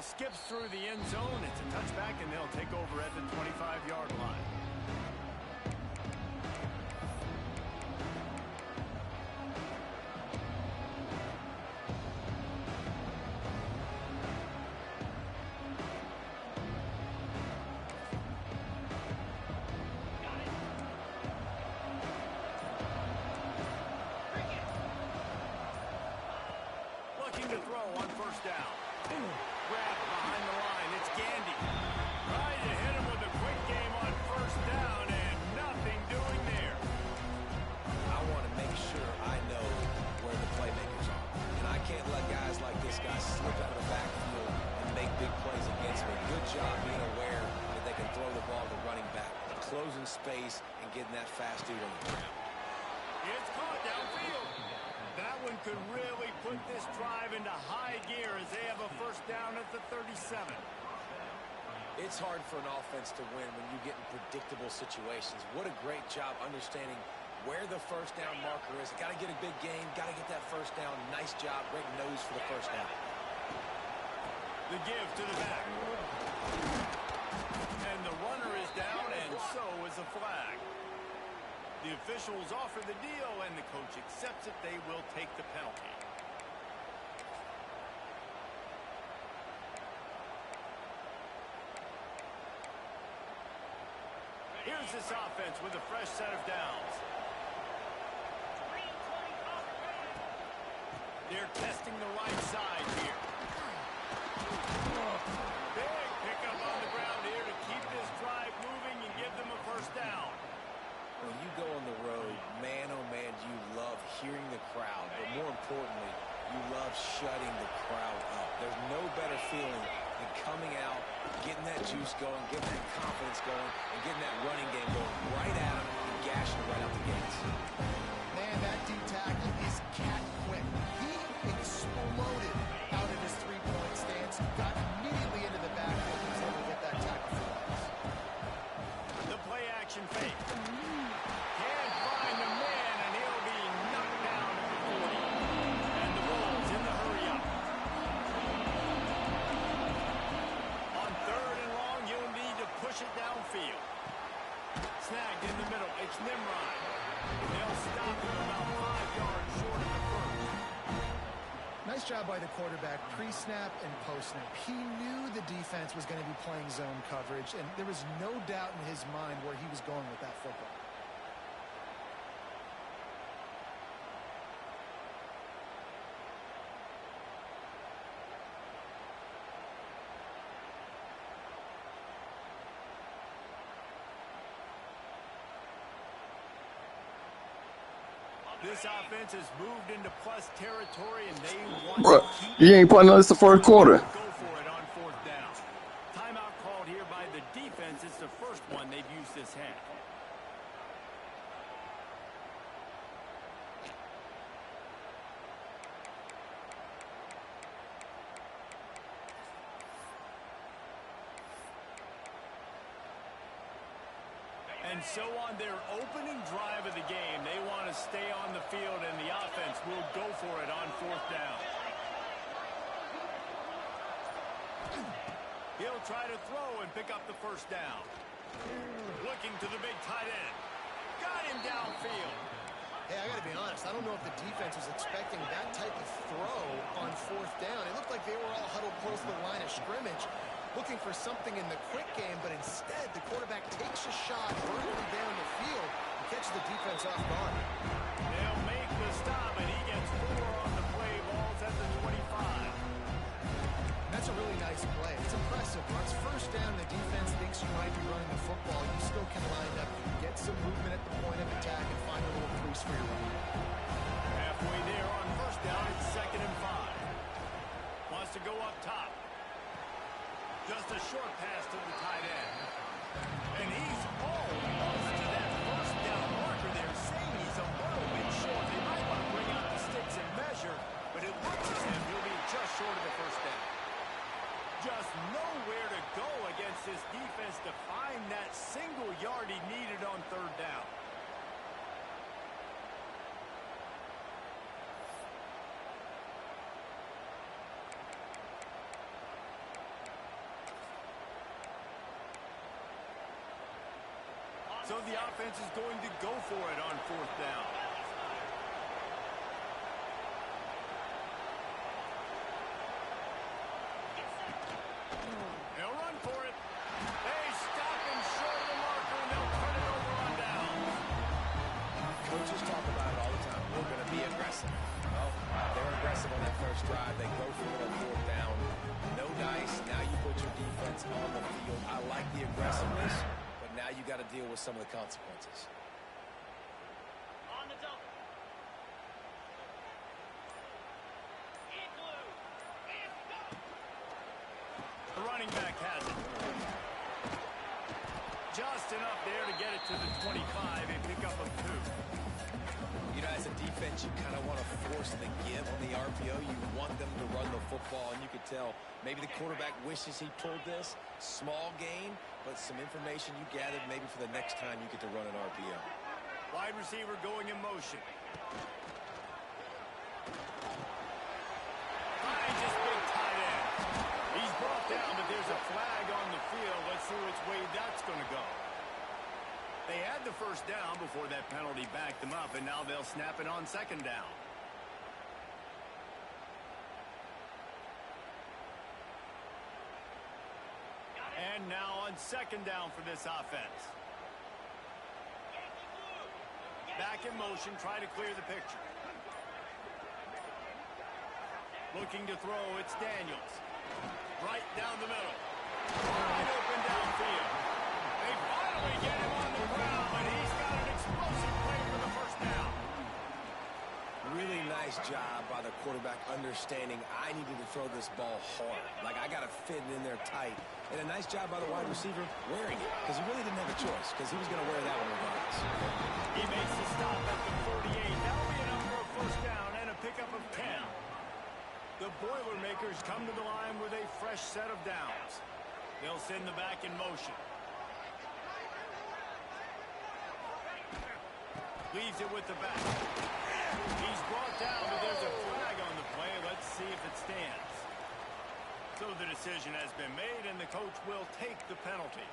ball skips through the end zone. It's a touchback, and they'll take over at the 25-yard line. To throw on first down. Grab behind the line. It's Gandy. Trying to hit him with a quick game on first down, and nothing doing there. I want to make sure I know where the playmakers are. And I can't let guys like this guy slip out of the backfield and make big plays against me. Good job being aware that they can throw the ball to running back, closing space, and getting that fast dude on the ground. It's caught downfield. That one could really put this drive into high gear as they have a first down at the 37. It's hard for an offense to win when you get in predictable situations. What a great job understanding where the first down marker is. Got to get a big game, got to get that first down. Nice job, great nose for the first down. The give to the back. And the runner is down, and so is a flag. The officials offer the deal, and the coach accepts it. They will take the penalty. Here's this offense with a fresh set of downs. They're testing the right side here. Big pickup on the ground here to keep this drive moving and give them a first down. When you go on the road, man, oh man, you love hearing the crowd. But more importantly, you love shutting the crowd up. There's no better feeling than coming out, getting that juice going, getting that confidence going, and getting that running game going right at them and gashing it right out the gates. Man, that D-tackle is cat quick. He exploded out of his three-point stance, got immediately into the backfield and was able to get that tackle for loss. The play action fake. Can't find the man, and he'll be knocked down at the 40. And the Bulls in the hurry up. On third and long, you'll need to push it downfield. Snagged in the middle. It's Nimrod. They'll stop him about 5 yards short of the first. Nice job by the quarterback, pre-snap and post-snap. He knew the defense was going to be playing zone coverage, and there was no doubt in his mind where he was going with that football. This offense has moved into plus territory, and they want Bro, to keep you ain't putting us the first quarter. Go for it on fourth down. Timeout called here by the defense. It's the first one they've used this half. And so on their opening drive of the game, they want to stay on the field, and the offense will go for it on fourth down. He'll try to throw and pick up the first down. Looking to the big tight end. Got him downfield. Hey, I got to be honest. I don't know if the defense was expecting that type of throw on fourth down. It looked like they were all huddled close to the line of scrimmage, looking for something in the quick game, but instead the quarterback takes a shot vertically down the field and catches the defense off guard. They'll make the stop, and he gets 4 on the play. Ball's at the 25. That's a really nice play. It's impressive. Once first down, the defense thinks you might be running the football. You still can line up, you can get some movement at the point of attack, and find a little crease for your run. Halfway there on first down, it's 2nd and 5. Wants to go up top. Just a short pass to the tight end. And he's almost to that first down marker there, saying he's a little bit short. They might want to bring out the sticks and measure, but it looks as if he'll be just short of the first down. Just nowhere to go against this defense to find that single yard he needed on third down. So the offense is going to go for it on fourth down. They'll run for it. They stop him short of the marker, and they'll turn it over on down. Coaches talk about it all the time. We're going to be aggressive. Well, they're aggressive on that first drive. They go for it on fourth down. No dice. Now you put your defense on the field. I like the aggressiveness, but now you got to deal with some of the consequences. On the double. Igloo. And go. The running back has it. Just enough there to get it to the 25. A pickup of 2. You know, as a defense, you kind of want to force the give on the RPO. You want them to run the football, and you could tell maybe the quarterback wishes he pulled this. Small gain, but some information you gathered maybe for the next time you get to run an RPO. Wide receiver going in motion. Finds his big tight end. He's brought down, but there's a flag on the field. Let's see which way that's going to go. They had the first down before that penalty backed them up, and now they'll snap it on second down. And now on second down for this offense. Back in motion, try to clear the picture. Looking to throw, it's Daniels. Right down the middle. Wide open downfield. They finally get him on the ground, but he's got an explosive play for the first down. Really nice job by the quarterback understanding I needed to throw this ball hard. Like, I got to fit it in there tight. And a nice job by the wide receiver wearing it, because he really didn't have a choice, because he was going to wear that one regardless. He makes the stop at the 48. That'll be enough for a first down and a pickup of 10. The Boilermakers come to the line with a fresh set of downs. They'll send the back in motion. Leaves it with the back. He's brought down, but there's a flag on the play. Let's see if it stands. So the decision has been made, and the coach will take the penalty.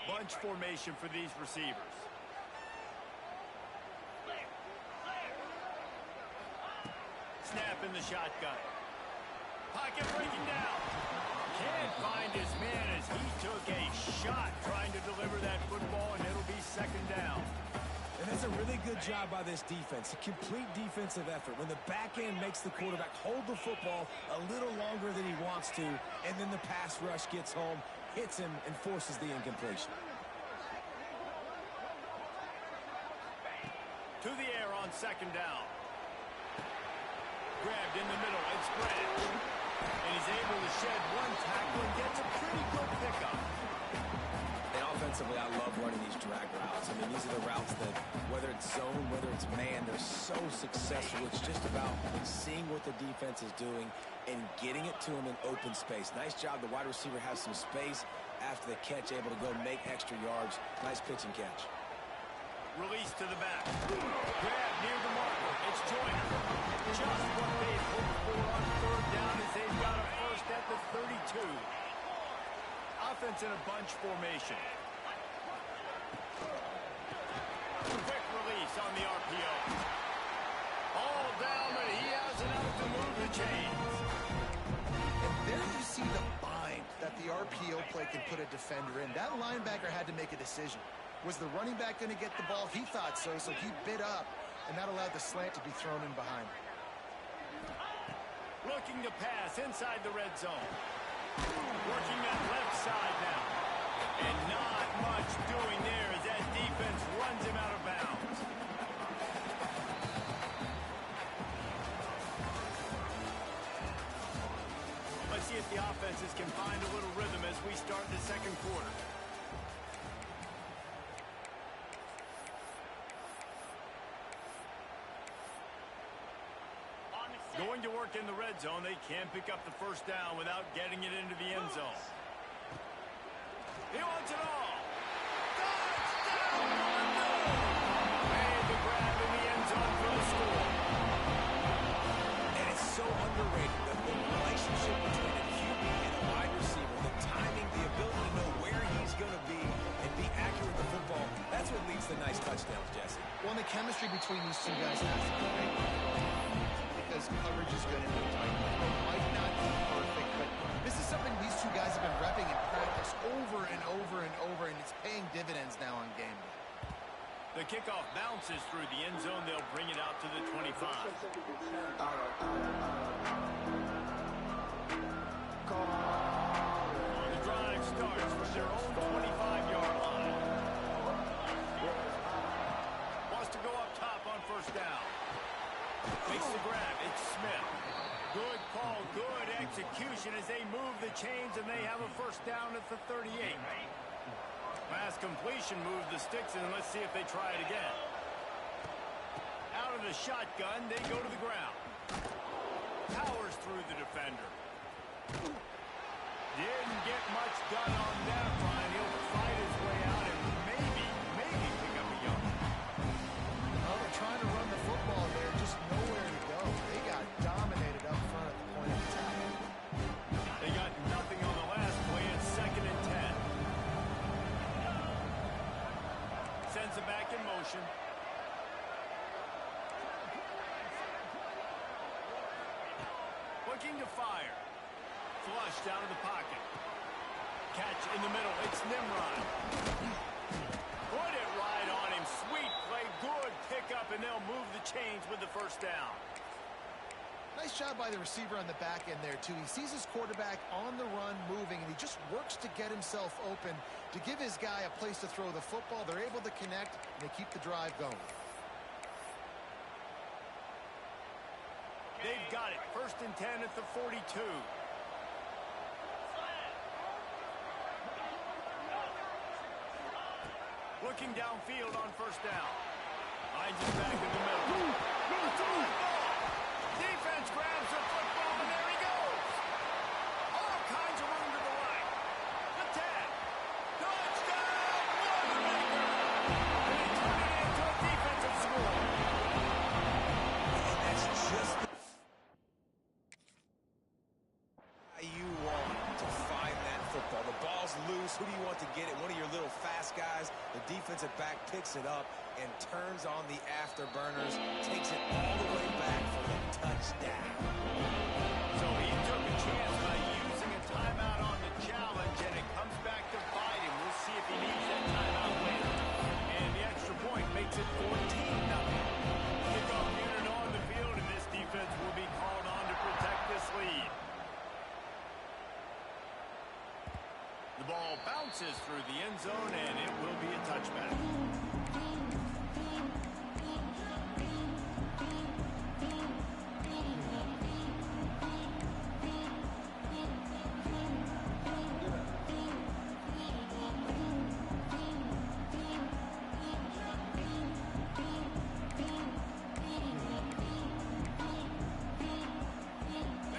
Bunch formation for these receivers. Snap in the shotgun. Pocket breaking down. Can't find his man as he took a shot trying to deliver that football, and it'll be second down. And that's a really good job by this defense. A complete defensive effort. When the back end makes the quarterback hold the football a little longer than he wants to, and then the pass rush gets home, hits him, and forces the incompletion. To the air on second down. Grabbed in the middle. It's Grant. And he's able to shed one tackle and gets a pretty good pickup. And offensively, I love running these drag routes. I mean, these are the routes that, whether it's zone, whether it's man, they're so successful. It's just about seeing what the defense is doing and getting it to them in open space. Nice job. The wide receiver has some space after the catch, able to go make extra yards. Nice pitch and catch. Release to the back. Grab near the marker. It's Joyner. Just what they hoped for on third down as they've got a first at the 32. Offense in a bunch formation. Quick release on the RPO. All down, but he has enough to move the chains. And there you see the bind that the RPO play can put a defender in. That linebacker had to make a decision. Was the running back going to get the ball? He thought so, so he bit up, and that allowed the slant to be thrown in behind. Looking to pass inside the red zone. Working that left side now. And not much doing there as that defense runs him out of bounds. Let's see if the offenses can find a little rhythm as we start the second quarter. Going to work in the red zone. They can't pick up the first down without getting it into the end zone. He wants it all. Touchdown! chemistry between these two guys has to be great because coverage is good and the throw might not be perfect, but this is something these two guys have been repping in practice over and over and over, and it's paying dividends now on game day. The kickoff bounces through the end zone. They'll bring it out to the 25. The drive starts from their own 25-yard line. Wants to go up top on first down. Makes the grab. It's Smith. Good call, good execution as they move the chains, and they have a first down at the 38. Pass completion, move the sticks, and let's see if they try it again. Out of the shotgun, they go to the ground. Powers through the defender. Didn't get much done on that line. He'll fight his way out and maybe pick up a yard. Well, they're trying to run the football there, just nowhere to go. They got dominated up front at the point of attack. They got nothing on the last play. It's 2nd and 10. Sends it back in motion. Looking to fire. Flush down to the pocket. Catch in the middle. It's Nimrod. Put it right on him. Sweet play. Good pickup, and they'll move the chains with the first down. Nice job by the receiver on the back end there, too. He sees his quarterback on the run moving, and he just works to get himself open to give his guy a place to throw the football. They're able to connect, and they keep the drive going. They've got it. 1st and 10 at the 42. Looking downfield on first down. Finds it back in the middle. Defense grabs the football, and there he goes. All kinds of room to the right. The 10. Touchdown, Boilermaker. And he turned it into a defensive score. And that's just how you want to find that football. The ball's loose. Who do you want to get it? One of your little fast guys. The defensive back picks it up and turns on the afterburners, takes it all the way back for the touchdown. So he took a chance by using a timeout on the challenge, and it comes back to bite him. We'll see if he needs that timeout later. And the extra point makes it 14-0. Kickoff unit on the field, and this defense will be called on to protect this lead. The ball bounces through the end zone, and it will be a touchback.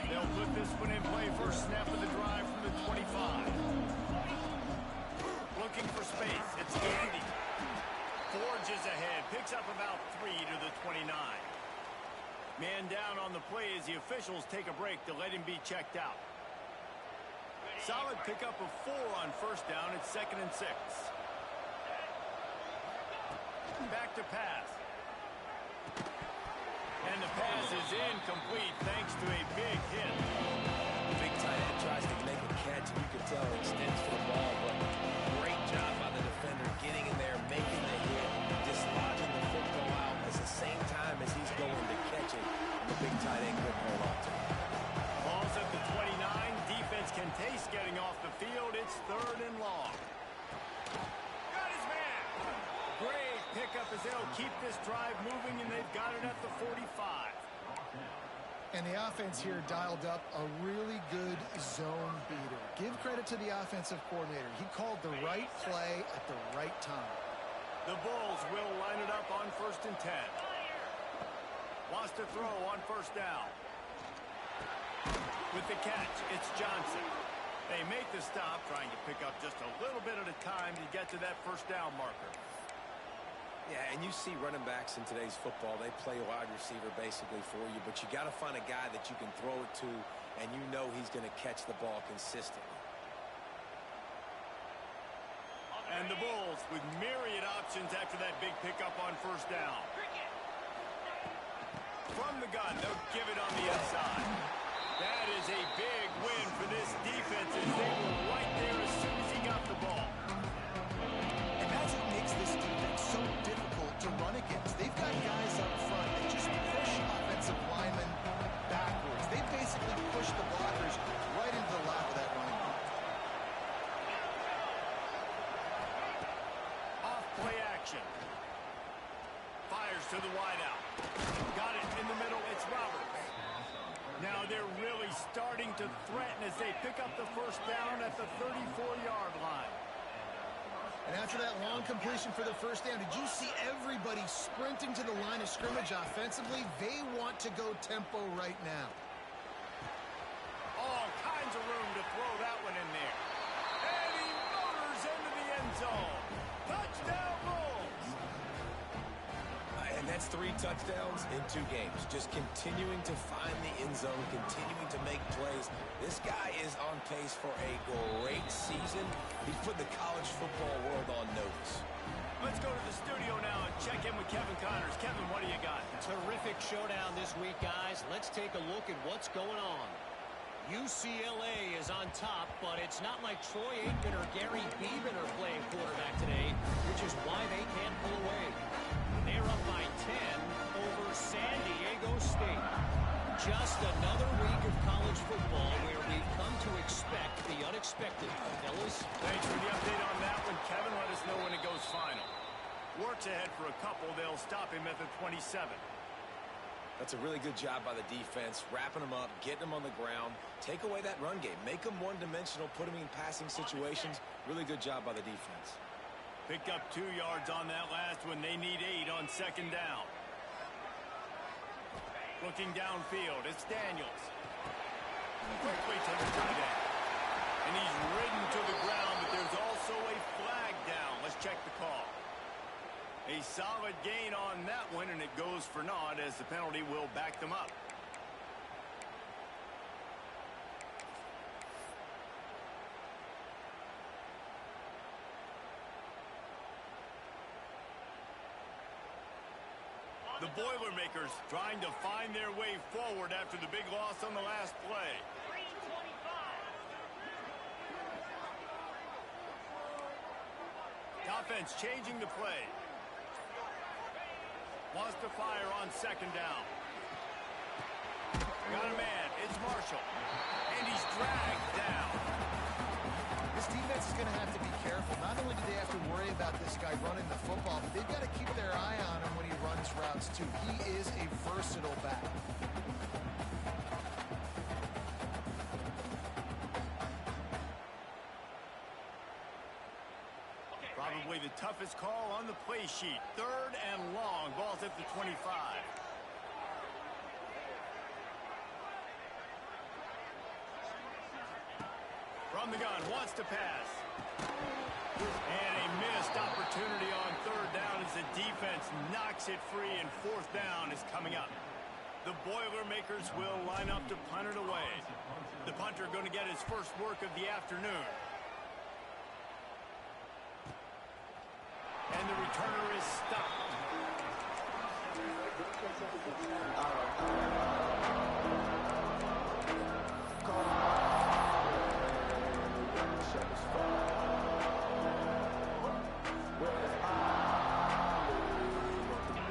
They'll put this one in play for a snap of the drive from the 25. Looking for space. It's Andy. Forges ahead. Picks up about 3 to the 29. Man down on the play as the officials take a break to let him be checked out. Solid pickup of 4 on first down. It's 2nd and 6. Back to pass. And the pass is incomplete thanks to a big hit. The big tight end tries to make a catch, and you can tell it extends for the ball, but great job by the defender getting in there, making the hit, dislodging the football out at the same time as he's going to catch it. The big tight end couldn't hold on to it. Ball's at the 29. Defense can taste getting off the field. It's 3rd and long. Got his man. Great pickup as they'll keep this drive moving, and they've got it at the 45. And the offense here dialed up a really good zone beater. Give credit to the offensive coordinator. He called the right play at the right time. The Bulls will line it up on 1st and 10. Wants to throw on first down. With the catch, it's Johnson. They make the stop, trying to pick up just a little bit at a time to get to that first down marker. Yeah, and you see running backs in today's football, they play wide receiver basically for you, but you got to find a guy that you can throw it to, and you know he's going to catch the ball consistently. And the Bulls with myriad options after that big pickup on first down. From the gun, they'll give it on the inside. That is a big win for this defense as they were right there as soon as he got the ball. And that's what makes this defense so difficult to run against. They've got guys up front that just push offensive linemen backwards. They basically push the blockers right into the lap of that running back. Off play action. Fires to the wideout. Got it in the middle. It's Roberts. Now they're really starting to threaten as they pick up the first down at the 34-yard line. And after that long completion for the first down, did you see everybody sprinting to the line of scrimmage offensively? They want to go tempo right now. All kinds of room to throw that one in there. And he motors into the end zone. Touchdown Bulls! And that's 3 touchdowns in 2 games. Just continuing to find the end zone, continuing to make plays. This guy is on pace for a great season. He's put the college football world on notice. Let's go to the studio now and check in with Kevin Connors. Kevin, what do you got? Terrific showdown this week, guys. Let's take a look at what's going on. UCLA is on top, but it's not like Troy Aikman or Gary Beeman are playing quarterback today, which is why they can't pull away. They're up by 10 over San Diego State. Just another week of college football where we've come to expect the unexpected. Fellas? Thanks for the update on that one, Kevin. Let us know when it goes final. Works ahead for a couple. They'll stop him at the 27. That's a really good job by the defense, wrapping them up, getting them on the ground, take away that run game, make them one-dimensional, put them in passing situations. Really good job by the defense. Picked up 2 yards on that last one. They need 8 on second down. Looking downfield, it's Daniels. Quickly to the tight end. And he's ridden to the ground, but there's also a flag down. Let's check the call. A solid gain on that one, and it goes for naught as the penalty will back them up. The Boilermakers trying to find their way forward after the big loss on the last play. 325. Offense changing the play. Wants to fire on second down. Got a man. It's Marshall. And he's dragged down. This defense is going to have to be careful. Not only do they have to worry about this guy running the football, but they've got to keep their eye on him when he runs routes, too. He is a versatile back. Probably the toughest call on the play sheet. 3rd and long. Ball's at the 25. From the gun, wants to pass. And a missed opportunity on 3rd down as the defense knocks it free, and 4th down is coming up. The Boilermakers will line up to punt it away. The punter going to get his first work of the afternoon. And the returner is stopped.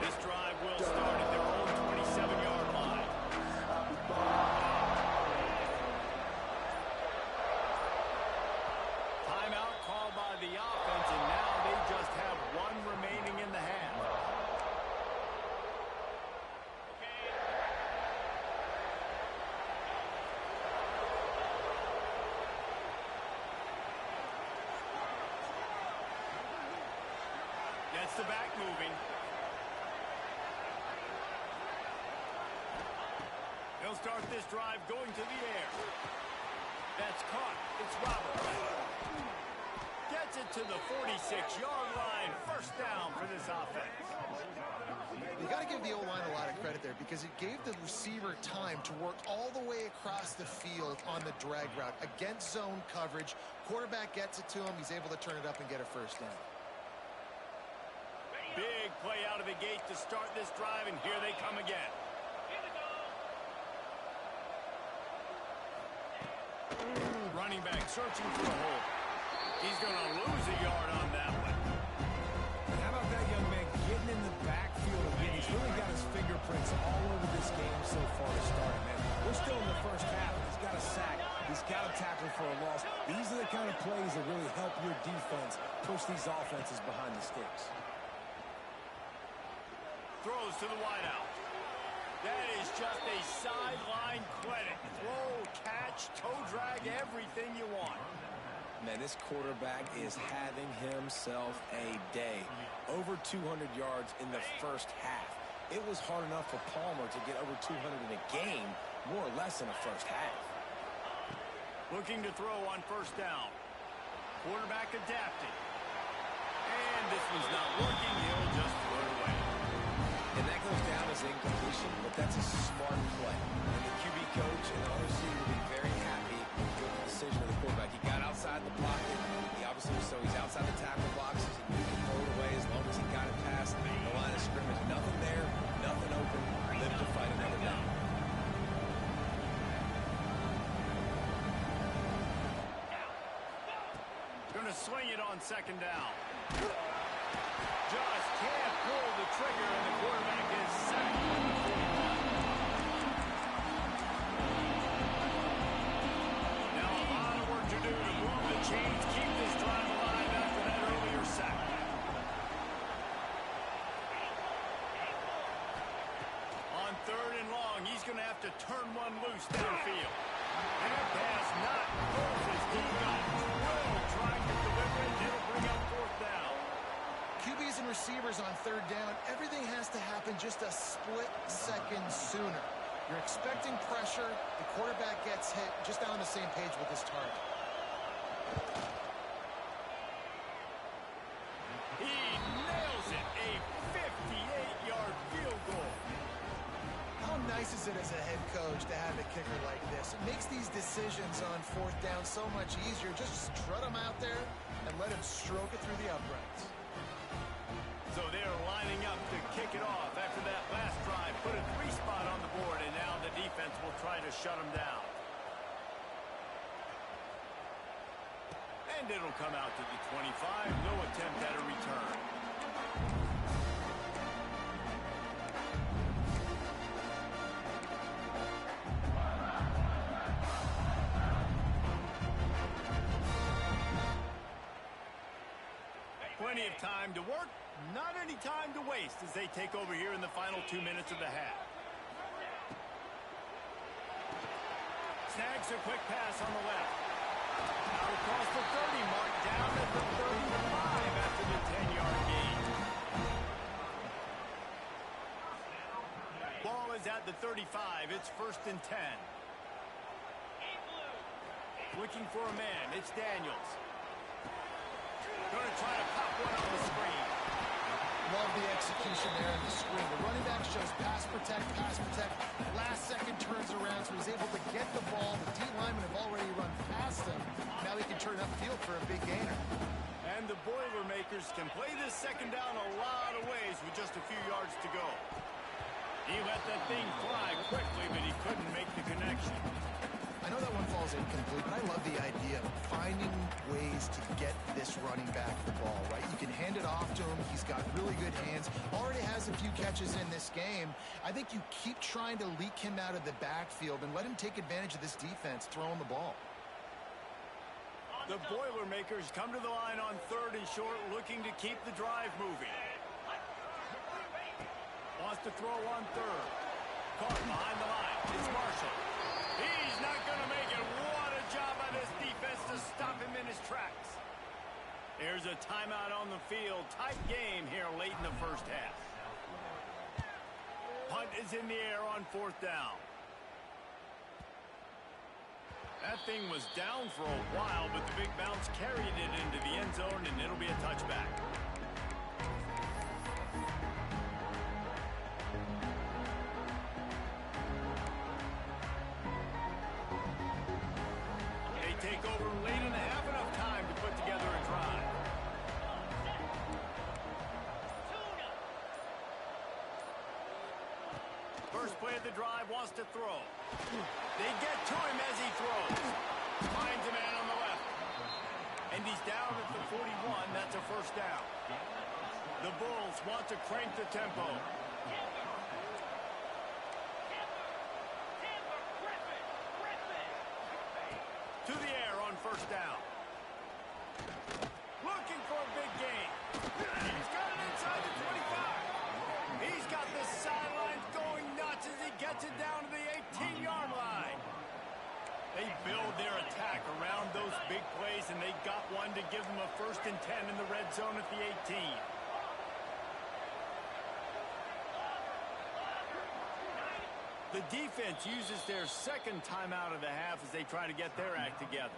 This drive will start at their own 27-yard line. Timeout called by the offense, and now they just have 1 remaining in the half. Gets the back moving. He'll start this drive going to the air. That's caught. It's Roberts. Gets it to the 46-yard line. First down for this offense. You got to give the O-line a lot of credit there because it gave the receiver time to work all the way across the field on the drag route. Against zone coverage, quarterback gets it to him. He's able to turn it up and get a first down. Big play out of the gate to start this drive, and here they come again. back searching for a hole. He's going to lose a yard on that one. And how about that young man getting in the backfield again? He's really got his fingerprints all over this game so far to start, man. We're still in the first half. He's got a sack. He's got a tackle for a loss. These are the kind of plays that really help your defense push these offenses behind the sticks. Throws to the wideout. That is just a sideline clinic. Throw, catch, toe drag, everything you want. Man, this quarterback is having himself a day. Over 200 yards in the first half. It was hard enough for Palmer to get over 200 in a game, more or less in the first half. Looking to throw on first down. Quarterback adapting. And this one's not working. He'll just throw it away. And that goes down as incompletion, but that's a smart play. And the QB coach and the OC will be very happy with the decision of the quarterback. He got outside the pocket. He obviously was so he's outside the tackle boxes. He can throw it away as long as he got it past the line of scrimmage. Nothing there, nothing open. Live to fight another down. Gonna swing it on second down. Just can't pull the trigger, and the quarterback is sacked from the 41. Now a lot of work to do to move the chains, keep this drive alive after that earlier sack. On third and long, he's going to have to turn one loose downfield. That pass not worth his defense. Well, trying to deliver it, it'll bring up fourth down. QBs and receivers on third down, everything has to happen just a split second sooner. You're expecting pressure, the quarterback gets hit, just not on the same page with his target. He nails it, a 58-yard field goal. How nice is it as a head coach to have a kicker like this? It makes these decisions on fourth down so much easier. Just strut him out there and let him stroke it through the uprights. So they're lining up to kick it off after that last drive. Put a 3-spot on the board, and now the defense will try to shut them down. And it'll come out to the 25. No attempt at a return. Plenty of time to work, not any time to waste as they take over here in the final 2 minutes of the half. Snags a quick pass on the left. Out across the 30 mark, down at the 35 after the 10-yard gain. Ball is at the 35. It's first and 10. Looking for a man. It's Daniels. Going to try to pop one on the screen. Love the execution there in the screen. The running back shows pass protect, pass protect. Last second turns around, so he's able to get the ball. The D linemen have already run past him. Now he can turn upfield for a big gainer. And the Boilermakers can play this second down a lot of ways with just a few yards to go. He let that thing fly quickly, but he couldn't make the connection. I know that one falls incomplete, but I love the idea of finding ways to get this running back the ball, right? You can hand it off to him. He's got really good hands. Already has a few catches in this game. I think you keep trying to leak him out of the backfield and let him take advantage of this defense throwing the ball. The Boilermakers come to the line on third and short, looking to keep the drive moving. Wants to throw on third. Caught behind the line. It's Marshall. He's not going to make it. What a job by this defense to stop him in his tracks. There's a timeout on the field. Tight game here late in the first half. Punt is in the air on fourth down. That thing was down for a while, but the big bounce carried it into the end zone, and it'll be a touchback. Take over late in the half, enough time to put together a drive. First play of the drive, wants to throw. They get to him as he throws. Finds a man on the left. And he's down at the 41. That's a first down. The Bulls want to crank the tempo. To the air on first down. Looking for a big gain. He's got it inside the 25. He's got the sidelines going nuts as he gets it down to the 18-yard line. They build their attack around those big plays, and they got one to give them a 1st and 10 in the red zone at the 18. The defense uses their second timeout of the half as they try to get their act together.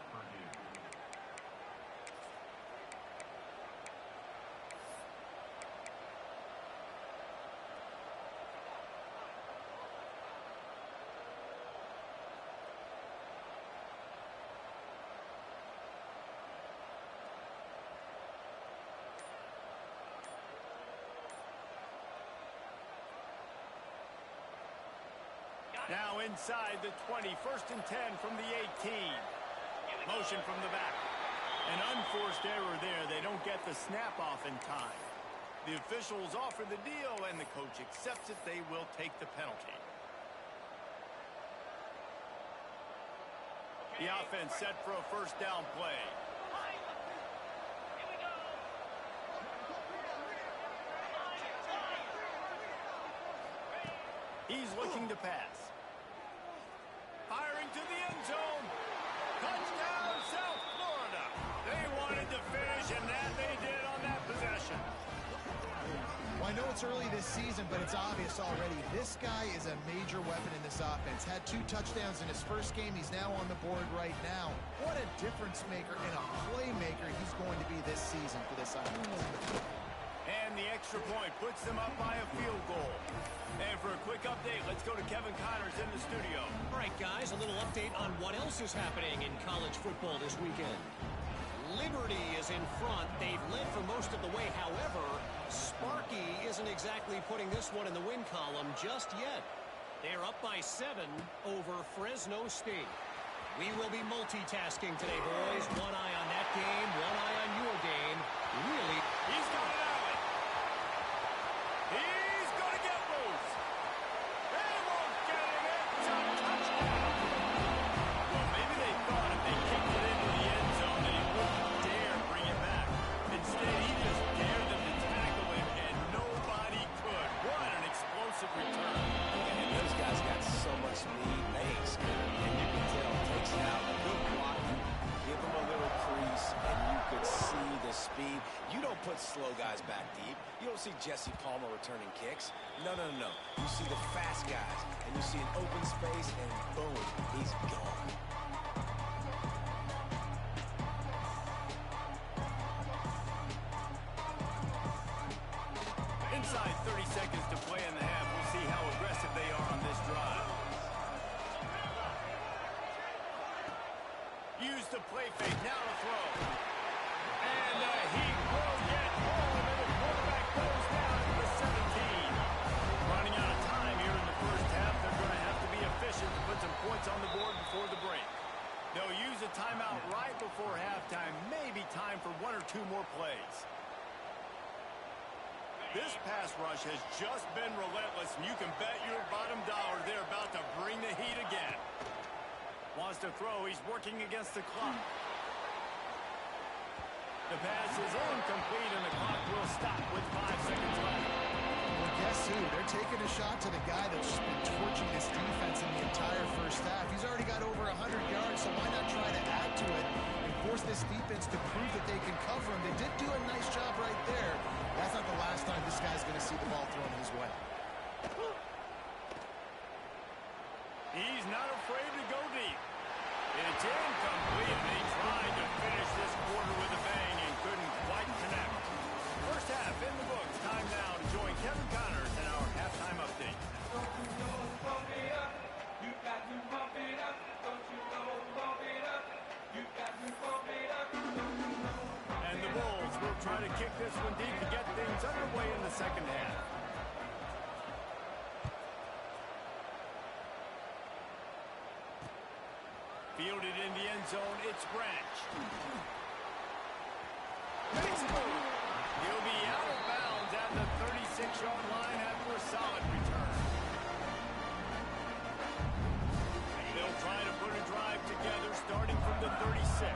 Now inside the 20, 1st and 10 from the 18. Motion from the back. An unforced error there. They don't get the snap off in time. The officials offer the deal, and the coach accepts it. They will take the penalty. The offense set for a first down play. He's looking to pass. Firing to the end zone. Touchdown, South Florida. They wanted to finish, and that they did on that possession. Well, I know it's early this season, but it's obvious already. This guy is a major weapon in this offense. Had 2 touchdowns in his first game. He's now on the board right now. What a difference maker and a playmaker he's going to be this season for this offense. And the extra point puts them up by a field goal. And for a quick update, let's go to Kevin Connors in the studio. All right, guys, a little update on what else is happening in college football this weekend. Liberty is in front. They've led for most of the way. However, Sparky isn't exactly putting this one in the win column just yet. They're up by 7 over Fresno State. We will be multitasking today, boys. One eye on that game, one eye on your game. Really, He's got it out. He's going to get loose. They won't get him. It's a touchdown. Well, maybe they thought if they kicked it into the end zone that he wouldn't dare bring it back. Instead, he just dared them to tackle him, and nobody could. What an explosive return. And those guys got so much speed, they ain't scared. And you can tell, takes it out, good blocking, give them a little crease, and you could see the speed. You don't put slow guys back deep. You don't see Jesse Palmer returning kicks. No. You see the fast guys, and you see an open space, and boom, he's gone. Inside 30 seconds to play in the half. We'll see how aggressive they are on this drive. Use the play fake. Now to throw. And he will get home, and the quarterback goes down to the 17. Running out of time here in the first half. They're going to have to be efficient to put some points on the board before the break. They'll use a timeout right before halftime. Maybe time for 1 or 2 more plays. This pass rush has just been relentless, and you can bet your bottom dollar they're about to bring the heat again. Wants to throw. He's working against the clock. The pass is incomplete, and the clock will stop with 5 seconds left. Well, guess who? They're taking a shot to the guy that's just been torching this defense in the entire first half. He's already got over 100 yards, so why not try to add to it and force this defense to prove that they can cover him? They did do a nice job right there. That's not the last time this guy's going to see the ball thrown his way. He's not afraid to go deep. It's incomplete, and they tried to finish this quarter with a bang and couldn't quite connect. First half in the books. Time now to join Kevin Connors in our halftime update. And the Bulls will try to kick this one deep to get things underway in the second half. Fielded in the end zone, it's Branch. Makes a move. He'll be out of bounds at the 36-yard line after a solid return. They'll try to put a drive together starting from the 36.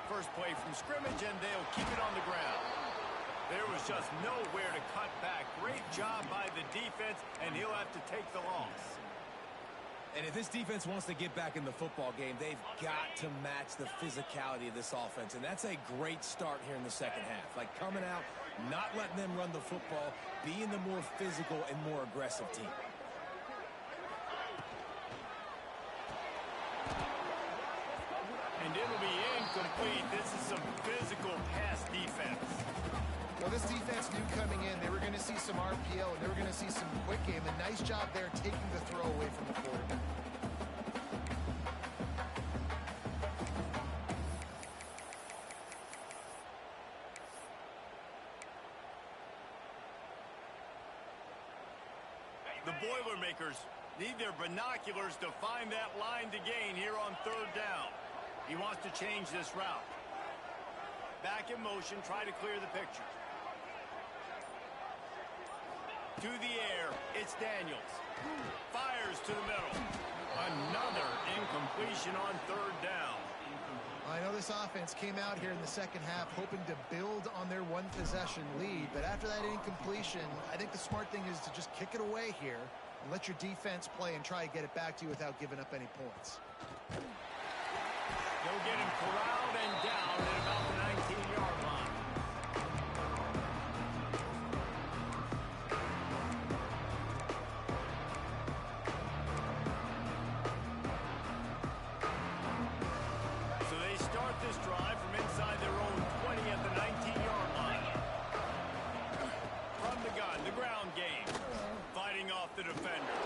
First play from scrimmage, and they'll keep it on the ground. There was just nowhere to cut back. Great job by the defense, and he'll have to take the loss. And if this defense wants to get back in the football game, they've got to match the physicality of this offense. And that's a great start here in the second half. Like coming out, not letting them run the football, being the more physical and more aggressive team. And it'll be incomplete. This is some physical pass defense. Well, this defense knew coming in they were going to see some RPO and they were going to see some quick game. A nice job there taking the throw away from the quarterback. The Boilermakers need their binoculars to find that line to gain here on third down. He wants to change this route. Back in motion, try to clear the picture. To the air, it's Daniels. Fires to the middle. Another incompletion on third down. I know this offense came out here in the second half hoping to build on their one-possession lead, but after that incompletion, I think the smart thing is to just kick it away here and let your defense play and try to get it back to you without giving up any points. They'll get him corralled and down at about the 19-yard line. So they start this drive from inside their own 20 at the 19-yard line. From the gun, the ground game. Fighting off the defender.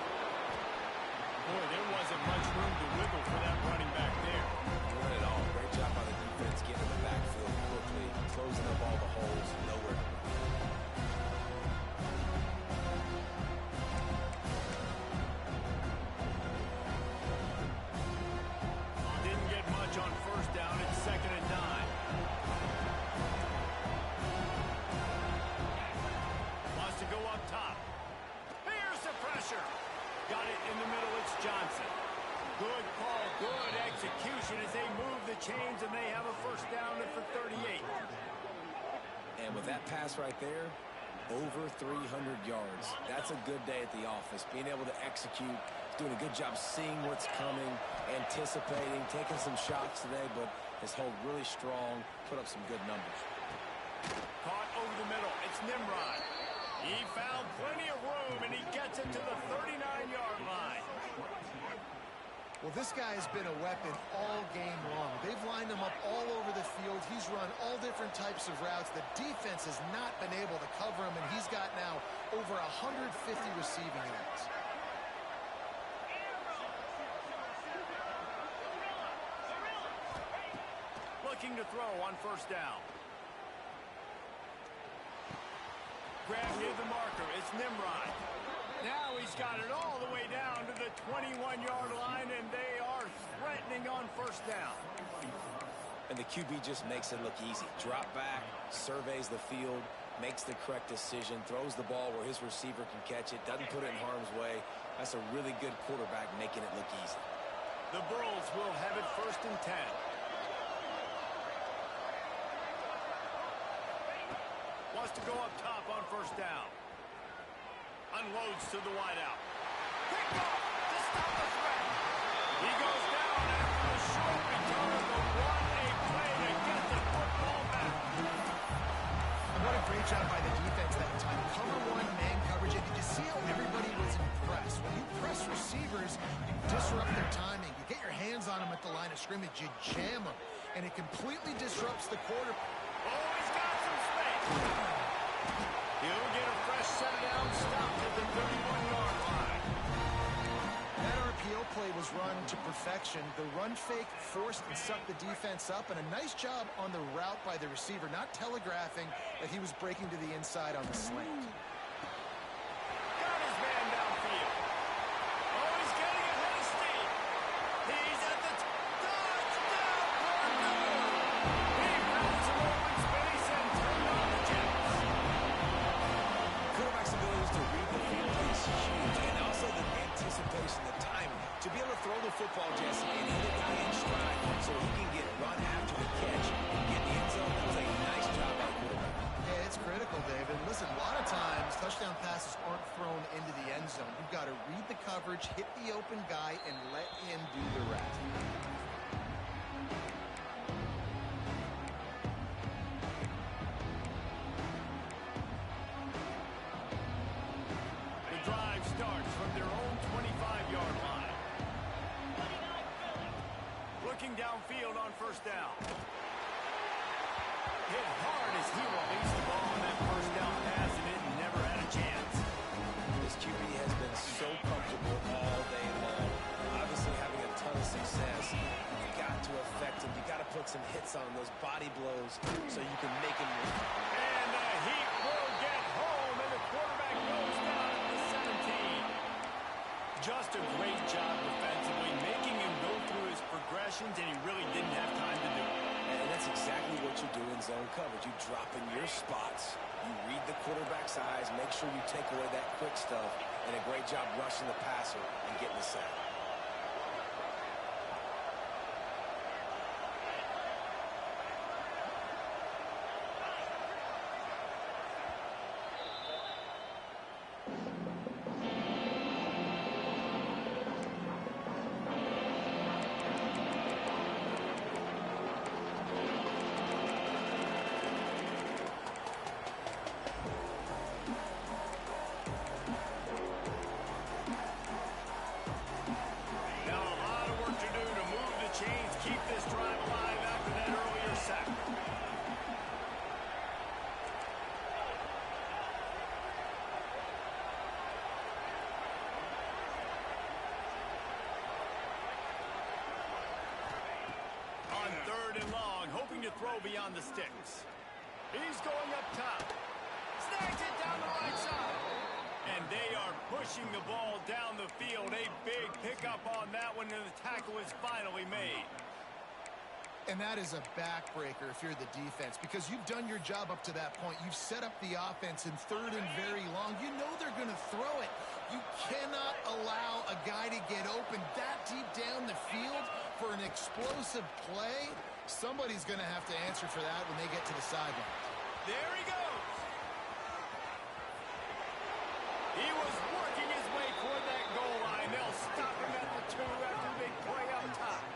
Boy, there wasn't much room to wiggle for that running back there. Not at all. Great job by the defense getting in the backfield quickly, closing up all the holes, nowhere to run. Didn't get much on first down. It's second and 9. Wants to go up top. Here's the pressure. Got it in the middle. It's Johnson. Good call, good execution as they move the chains, and they have a first down at the 38. And with that pass right there, over 300 yards. That's a good day at the office. Being able to execute, doing a good job seeing what's coming, anticipating, taking some shots today, but has held really strong, put up some good numbers. Caught over the middle. It's Nimrod. He found plenty of room, and he gets it to the 39-yard line. Well, this guy has been a weapon all game long. They've lined him up all over the field. He's run all different types of routes. The defense has not been able to cover him, and he's got now over 150 receiving yards. Looking to throw on first down. Grab near the marker. It's Nimrod. Now he's got it all the way down to the 21-yard line, and they are threatening on first down. And the QB just makes it look easy. Drop back, surveys the field, makes the correct decision, throws the ball where his receiver can catch it, doesn't put it in harm's way. That's a really good quarterback making it look easy. The Bulls will have it first and 10. Wants to go up top on first down. Unloads to the wideout. Picked off to stop the threat. He goes down after the short return, but what a play to get the football back. And what a great job by the defense that time. Cover one, man coverage, and did you see how everybody was impressed? When you press receivers, you disrupt their timing. You get your hands on them at the line of scrimmage, you jam them, and it completely disrupts the quarter. Oh, he's got some space. He'll get a fresh set down, stopped at the 31-yard line. That RPO play was run to perfection. The run fake forced and sucked the defense up, and a nice job on the route by the receiver, not telegraphing that he was breaking to the inside on the slant. Got his man downfield. football, Jesse, and hit a guy in stride so he can get run after the catch and get in the end zone. That was a nice job by the quarterback. Yeah, it's critical, David. Listen, a lot of times touchdown passes aren't thrown into the end zone. You've got to read the coverage, hit the open guy, and let him do the rest. The drive starts from their own 25-yard line. Looking downfield on first down. Hit hard as he released the ball on that first down pass, and it never had a chance. This QB has been so comfortable all day long. Obviously having a ton of success. You got to affect him. You got to put some hits on those body blows so you can make him move. And the heat will get home, and the quarterback goes down at the 17. Just a great job defensively, making him go through his progressions, and he really didn't have time to do it. And that's exactly what you do in zone coverage. You drop in your spots. You read the quarterback's eyes, make sure you take away that quick stuff, and a great job rushing the passer and getting the sack. Keep this drive alive after that earlier sack. On third and long, hoping to throw beyond the sticks. He's going up top. Snags it down the right side. And they are pushing the ball down the field. A big pickup on that one, and the tackle is finally made. And that is a backbreaker if you're the defense, because you've done your job up to that point. You've set up the offense in third and very long. You know they're going to throw it. You cannot allow a guy to get open that deep down the field for an explosive play. Somebody's going to have to answer for that when they get to the sideline. There he goes. He was working his way toward that goal line. They'll stop him at the 2 after a big play up top.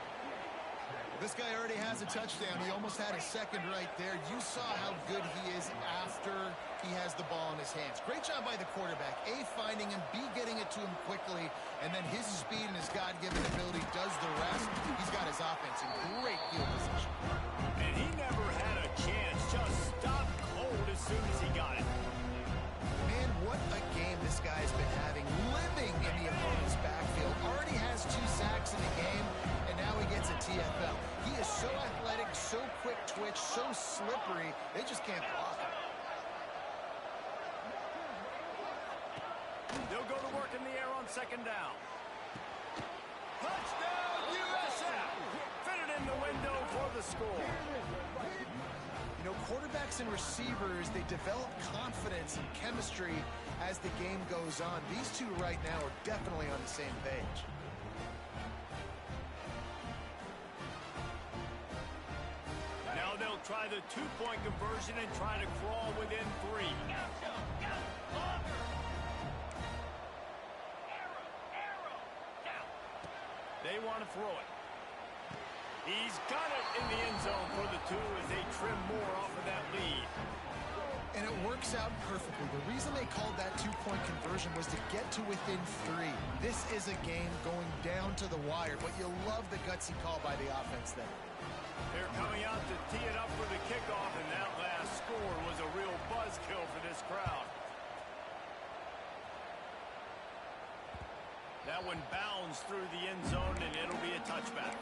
This guy already has a touchdown. He almost had a second right there. You saw how good he is after he has the ball in his hands. Great job by the quarterback. A, finding him. B, getting it to him quickly. And then his speed and his God-given ability does the rest. He's got his offense in great field position. And he never had a chance. Just stopped cold as soon as he got it. Man, what a game this guy's been having. Living in the opponent's backfield. Already has 2 sacks in the game. And now he gets a TFL. He is so athletic, so quick twitch, so slippery, they just can't block him. They'll go to work in the air on second down. Touchdown, USF! Fitted in the window for the score. You know, quarterbacks and receivers, they develop confidence and chemistry as the game goes on. These two right now are definitely on the same page. Now they'll try the 2-point conversion and try to crawl within 3. They want to throw it. He's got it in the end zone for the 2 as they trim more off of that lead. And it works out perfectly. The reason they called that 2-point conversion was to get to within 3. This is a game going down to the wire, but you love the gutsy call by the offense there. They're coming out to tee it up for the kickoff, and that last score was a real buzzkill for this crowd. That one bounds through the end zone, and it'll be a touchback.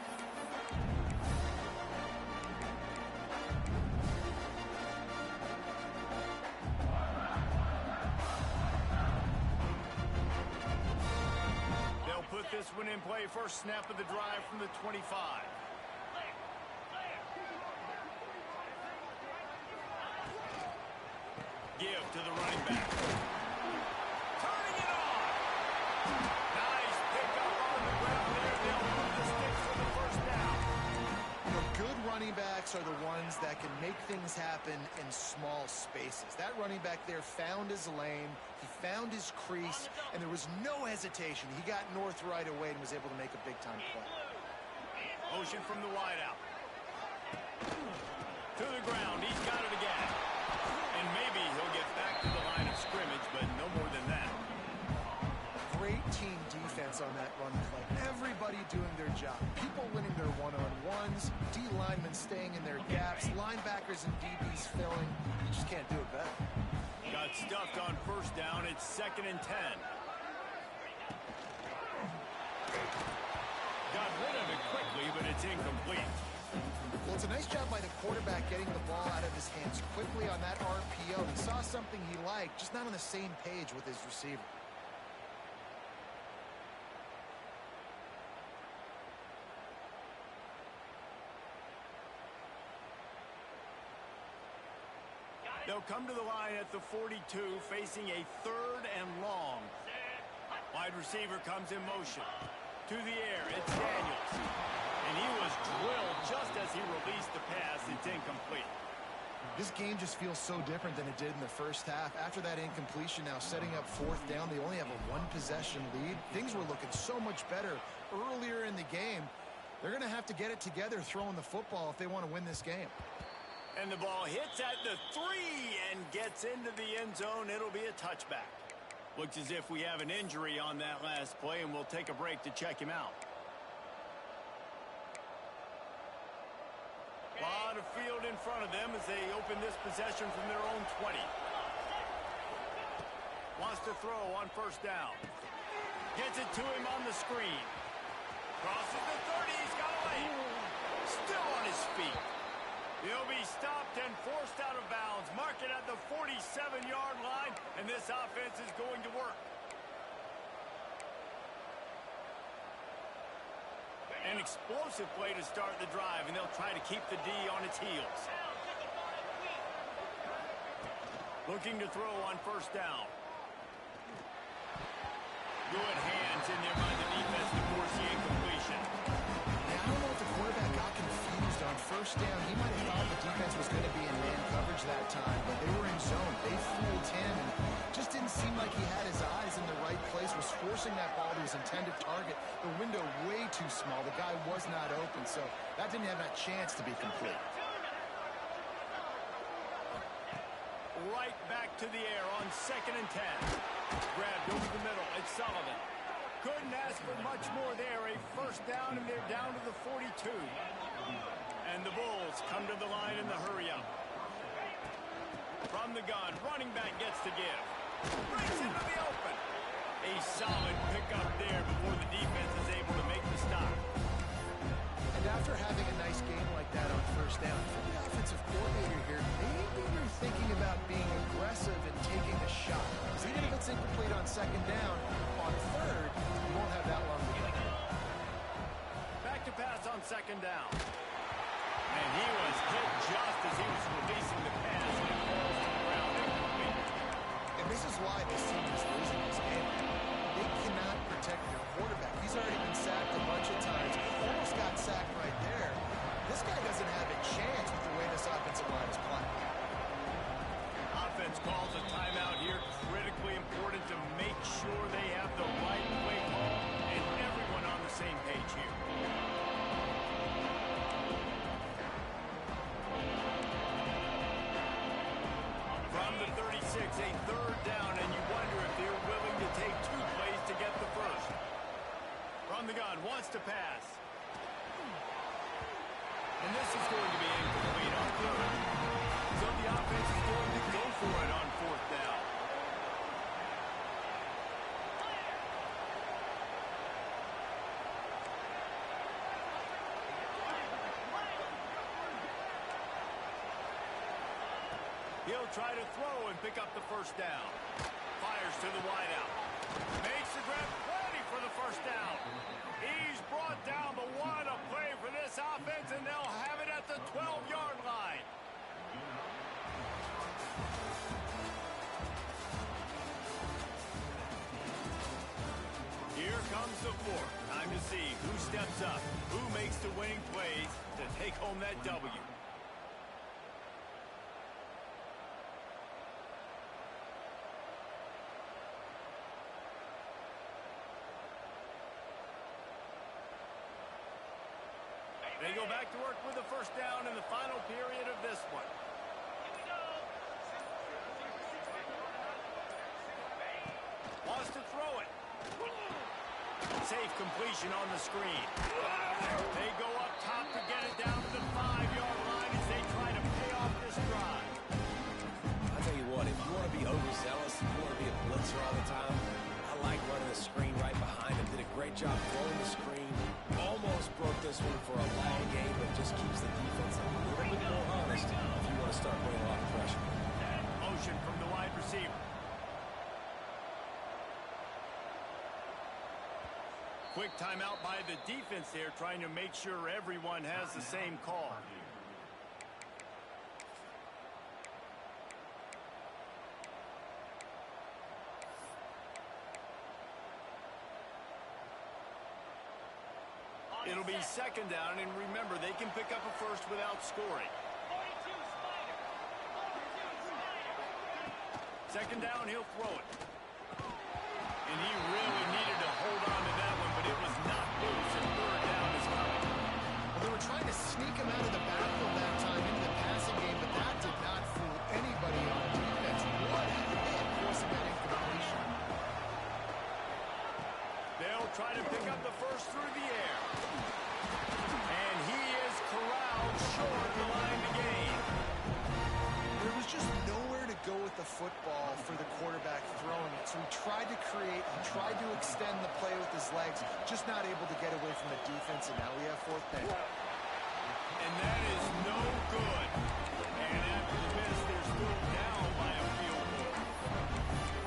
They'll put this one in play. First snap of the drive from the 25. Give to the running back. Turning it on. Nice pickup on the ground there. They'll move quarterbacks are the ones that can make things happen in small spaces. That running back there found his lane, he found his crease, and there was no hesitation. He got north right away and was able to make a big-time play. Motion from the wideout. To the ground. He's got it again. And maybe he'll get back to the line of scrimmage, but no more than that. Great team defense on that run play. Everybody doing their job. People winning their one-on-ones, D-linemen staying in their gaps, linebackers and DBs filling. You just can't do it better. Got stuffed on first down. It's 2nd and 10. Got rid of it quickly, but it's incomplete. Well, it's a nice job by the quarterback getting the ball out of his hands quickly on that RPO. He saw something he liked, just not on the same page with his receiver. They'll come to the line at the 42, facing a 3rd and long. Wide receiver comes in motion. To the air, it's Daniels. And he was drilled just as he released the pass. It's incomplete. This game just feels so different than it did in the first half. After that incompletion, now setting up 4th down, they only have a 1-possession lead. Things were looking so much better earlier in the game. They're going to have to get it together throwing the football if they want to win this game. And the ball hits at the 3 and gets into the end zone. It'll be a touchback. Looks as if we have an injury on that last play, and we'll take a break to check him out. A lot of field in front of them as they open this possession from their own 20. Wants to throw on first down. Gets it to him on the screen. Crosses the 30. He's got away. Still on his feet. He'll be stopped and forced out of bounds. Mark it at the 47-yard line, and this offense is going to work. An explosive play to start the drive, and they'll try to keep the D on its heels. Looking to throw on first down. Good hands in there by the defense to force the incompletion. I don't know if the quarterback got confused on first down. He might have thought the defense was going to be in man coverage that time, but they were in zone. They fooled him and just didn't seem like he had his eyes in the right place, was forcing that ball to his intended target. The window way too small. The guy was not open, so that didn't have that chance to be complete. Right back to the air on 2nd and 10. Grabbed over the middle. It's Sullivan. Couldn't ask for much more there. A first down, and they're down to the 42. And the Bulls come to the line in the hurry-up. From the gun, running back gets to give. Breaks into the open. A solid pickup there before the defense is able to make the stop. And after having a nice game like that on first down, for the offensive coordinator here, maybe you're thinking about being aggressive and taking a shot. Because even if it's incomplete on 2nd down, on 3rd, you won't have that long to go. Back to pass on 2nd down. And he was hit just as he was releasing the pass, and it falls to the ground incomplete. And this is why this team is losing this game. They cannot protect their quarterback. He's already been sacked a bunch of times. Almost got sacked right there. This guy doesn't have a chance with the way this offensive line is playing. Offense calls a timeout here. Critically important to make sure they have the right play call and everyone on the same page here. From the 36, a 3rd down, and you wonder if they're willing to take 2 plays to get the first. From the gun, wants to pass. And this is going to be incomplete on 3rd. So the offense is going to go for it on 4th down. He'll try to throw and pick up the first down. Fires to the wideout. Makes the grab, ready for the first down. He's brought down, but what a play for this offense, and they'll have it at the 12-yard line. Here comes the 4th. Time to see who steps up, who makes the winning plays to take home that W. They go back to work with the first down in the final period of this one. Wants to throw it. Safe completion on the screen. They go up top to get it down to the 5-yard line as they try to pay off this drive. I'll tell you what, if you want to be overzealous, if you want to be a blitzer all the time, I like running the screen right behind him. Did a great job throwing the screen. Almost broke this one for a long game, but just keeps the defense a little bit more honest if you want to start putting a lot of pressure. Motion from the wide receiver. Quick timeout by the defense there, trying to make sure everyone has the same call. It'll be second down, and remember, they can pick up a first without scoring. 42 Spider. 42 Spider. Second down, he'll throw it. And he really needed to hold on to that one, but it was not loose, and third down is coming. Well, they were trying to sneak him out of the backfield that time into the passing game, but that did not fool anybody on defense. What a hit, forcing that incompletion. They'll try to pick up the first through the air. And he is corralled short the line to gain. There was just nowhere to go with the football for the quarterback throwing it. So he tried to create, he tried to extend the play with his legs, just not able to get away from the defense, and now we have fourth down. And that is no good. And after the miss, they're still down by a field goal.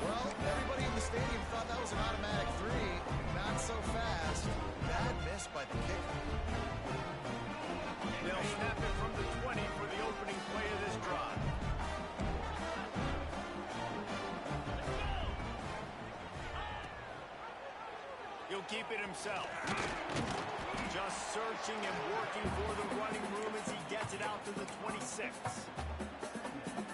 Well, everybody in the stadium thought that was an automatic three. Not so fast. Bad miss by the kicker. They'll snap it from the 20 for the opening play of this drive. He'll keep it himself. Just searching and working for the running room as he gets it out to the 26.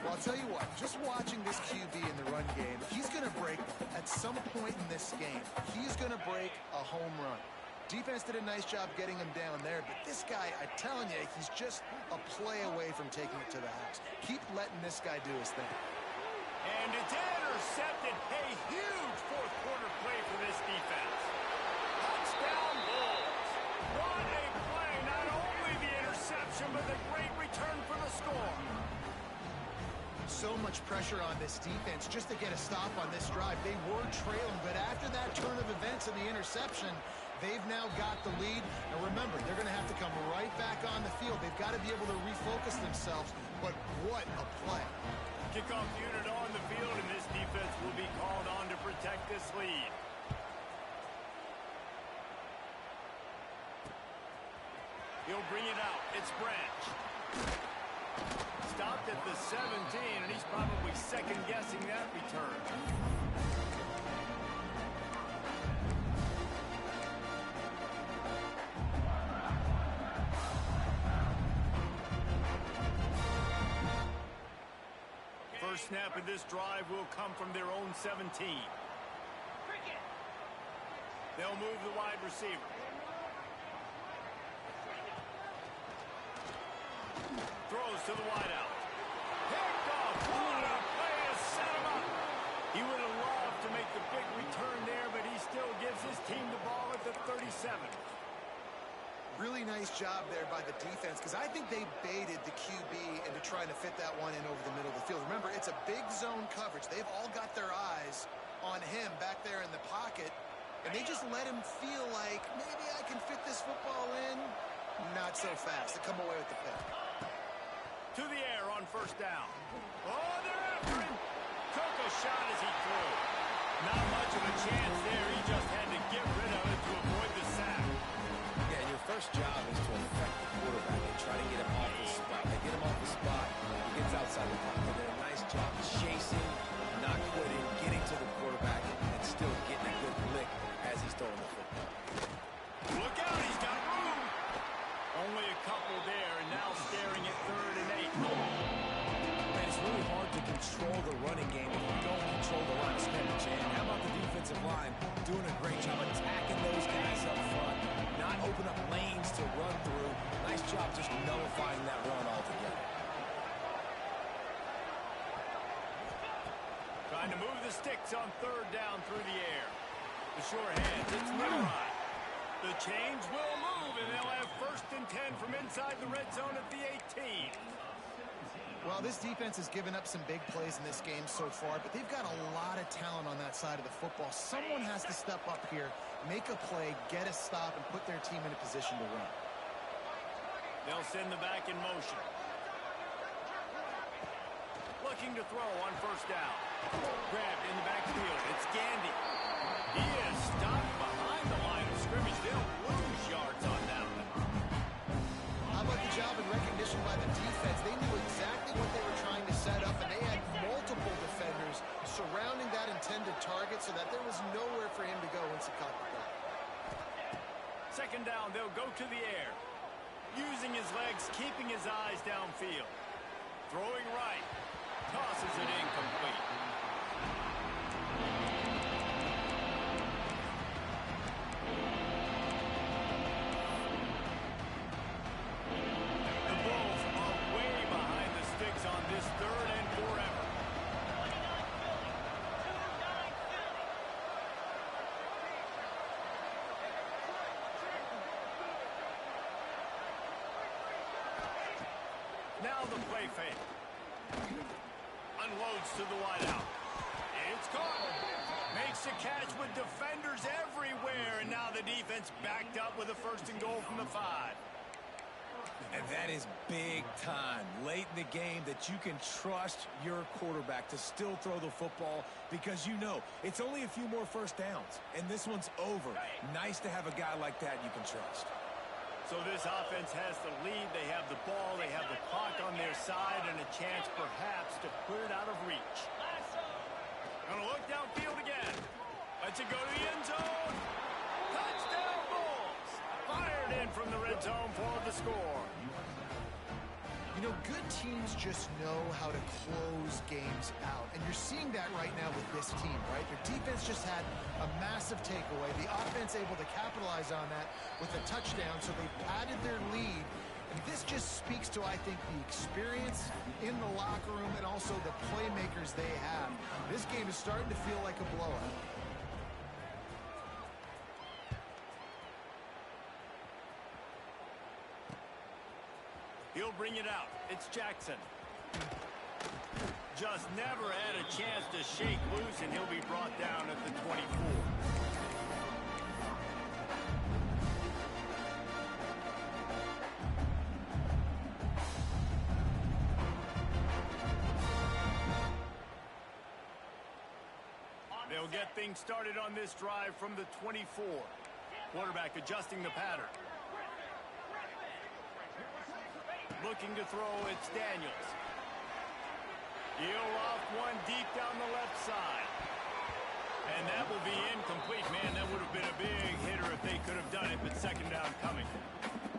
Well, I'll tell you what, just watching this QB in the run game, he's going to break at some point in this game. He's going to break a home run. Defense did a nice job getting him down there, but this guy, I'm telling you, he's just a play away from taking it to the house. Keep letting this guy do his thing. And it's intercepted. A huge fourth quarter play for this defense. Touchdown Bulls. What a play. Not only the interception, but the great return for the score. So much pressure on this defense just to get a stop on this drive. They were trailing, but after that turn of events and the interception, they've now got the lead. And remember, they're going to have to come right back on the field. They've got to be able to refocus themselves. But what a play. Kickoff unit on the field, and this defense will be called on to protect this lead. He'll bring it out. It's Branch. Stopped at the 17, and he's probably second-guessing that return. First snap of this drive will come from their own 17. Cricket. They'll move the wide receiver. Throws to the wideout. Picked off. What a play to set him up. He would have loved to make the big return there, but he still gives his team the ball at the 37. Really nice job there by the defense, because I think they baited the QB into trying to fit that one in over the middle of the field. Remember, it's a big zone coverage. They've all got their eyes on him back there in the pocket, and they just let him feel like, maybe I can fit this football in. Not so fast. They come away with the pick. To the air on first down. Oh, they're after him. Took a shot as he threw. Not much of a chance there. He just had to get rid of it to avoid the sack. Yeah, your first job is to affect the quarterback and try to get him off the spot. They get him off the spot, he gets outside the pocket. They did a nice job chasing, not quitting, getting to the quarterback, and still getting a good lick as he's throwing the football. Look out, he's got room. Only a couple there, and now staring at 3rd and 8. Man, it's really hard to control the running game if you don't control the line of scrimmage. And how about the defensive line doing a great job attacking those guys up front, not open up lanes to run through. Nice job just nullifying that run altogether. Trying to move the sticks on third down through the air. The sure hands, it's Nimrod. The chains will move, and they'll have 1st and 10 from inside the red zone at the 18. Well, this defense has given up some big plays in this game so far, but they've got a lot of talent on that side of the football. Someone has to step up here, make a play, get a stop, and put their team in a position to run. They'll send the back in motion. Looking to throw on 1st down. Grabbed in the backfield. It's Gandy. He is stopped behind the line of scrimmage. They'll lose yards on that one. How about the job and recognition by the defense? They knew exactly what they were trying to set up, and they had multiple defenders surrounding that intended target so that there was nowhere for him to go once he caught the ball. 2nd down, they'll go to the air. Using his legs, keeping his eyes downfield. Throwing right. Tosses it incomplete. The Bulls are way behind the sticks on this 3rd and forever. 29 Philly. Now the play fake. Unloads to the wideout. It's caught. Makes a catch with defenders everywhere, and now the defense backed up with a 1st and goal from the 5. And that is big time late in the game that you can trust your quarterback to still throw the football because you know it's only a few more 1st downs, and this one's over. Nice to have a guy like that you can trust. So this offense has the lead. They have the ball. They have the clock on their side and a chance perhaps to put it out of reach. Gonna look downfield again. Lets it go to the end zone. Touchdown Bulls. Fired in from the red zone for the score. You know, good teams just know how to close games out. And you're seeing that right now with this team, right? Their defense just had a massive takeaway. The offense able to capitalize on that with a touchdown, so they padded their lead. And this just speaks to, I think, the experience in the locker room and also the playmakers they have. This game is starting to feel like a blowout. He'll bring it out. It's Jackson. Just never had a chance to shake loose, and he'll be brought down at the 24. They'll get things started on this drive from the 24. Quarterback adjusting the pattern. Looking to throw, it's Daniels. He'll off one deep down the left side. And that will be incomplete. Man, that would have been a big hitter if they could have done it, but 2nd down coming.